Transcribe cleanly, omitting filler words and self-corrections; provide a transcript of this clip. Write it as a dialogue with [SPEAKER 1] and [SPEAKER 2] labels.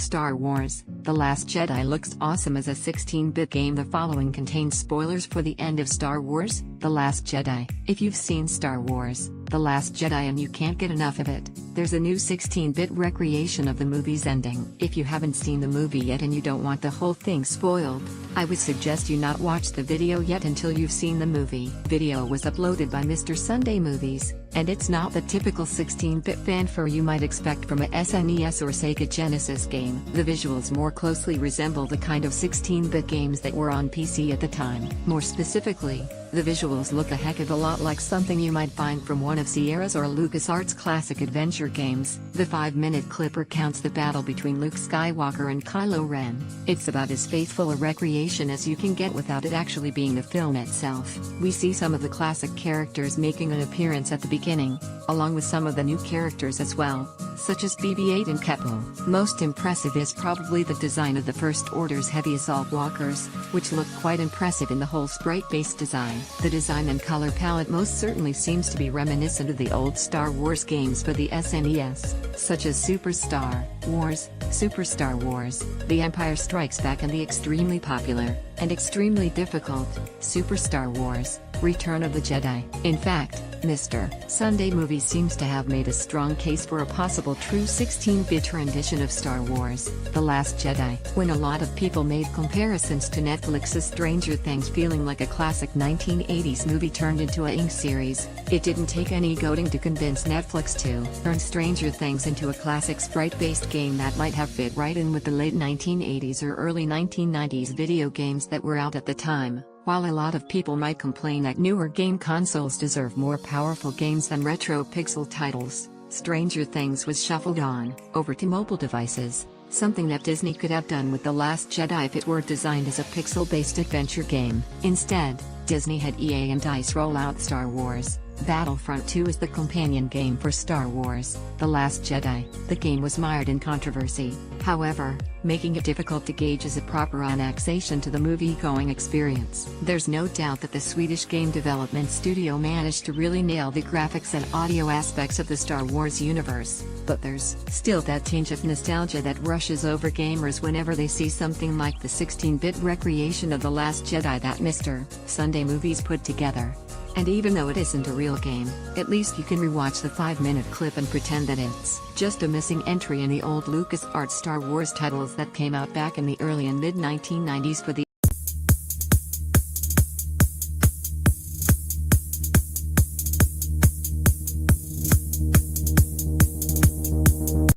[SPEAKER 1] Star Wars: The Last Jedi looks awesome as a 16-bit game. The following contains spoilers for the end of Star Wars: The Last Jedi. If you've seen Star Wars: The Last Jedi and you can't get enough of it, there's a new 16-bit recreation of the movie's ending. If you haven't seen the movie yet and you don't want the whole thing spoiled, I would suggest you not watch the video yet until you've seen the movie. Video was uploaded by Mr. Sunday Movies, and it's not the typical 16-bit fanfare you might expect from a SNES or Sega Genesis game. The visuals more closely resemble the kind of 16-bit games that were on PC at the time. More specifically, the visuals look a heck of a lot like something you might find from one of Sierra's or LucasArts' classic adventure games. The 5-minute clip recounts the battle between Luke Skywalker and Kylo Ren. It's about as faithful a recreation as you can get without it actually being the film itself. We see some of the classic characters making an appearance at the beginning, along with some of the new characters as well, such as BB-8 and Keppel. Most impressive is probably the design of the First Order's heavy assault walkers, which look quite impressive in the whole sprite-based design. The design and color palette most certainly seems to be reminiscent of the old Star Wars games for the SNES, such as Super Star Wars, Super Star Wars, The Empire Strikes Back, and the extremely popular, and extremely difficult, Super Star Wars, Return of the Jedi. In fact, Mr. Sunday Movies seems to have made a strong case for a possible true 16-bit rendition of Star Wars: The Last Jedi. When a lot of people made comparisons to Netflix's Stranger Things feeling like a classic 1980s movie turned into a Ink series, it didn't take any goading to convince Netflix to turn Stranger Things into a classic sprite-based game that might have fit right in with the late 1980s or early 1990s video games that were out at the time. While a lot of people might complain that newer game consoles deserve more powerful games than retro pixel titles, Stranger Things was shuffled on over to mobile devices, something that Disney could have done with The Last Jedi if it were designed as a pixel-based adventure game. Instead, Disney had EA and DICE roll out Star Wars: Battlefront 2 as the companion game for Star Wars: The Last Jedi. The game was mired in controversy, however, making it difficult to gauge as a proper annexation to the movie-going experience. There's no doubt that the Swedish game development studio managed to really nail the graphics and audio aspects of the Star Wars universe, but there's still that tinge of nostalgia that rushes over gamers whenever they see something like the 16-bit recreation of The Last Jedi that Mr. Sunday Movies put together. And even though it isn't a real game, at least you can rewatch the 5-minute clip and pretend that it's just a missing entry in the old LucasArts Star Wars titles that came out back in the early and mid-1990s for the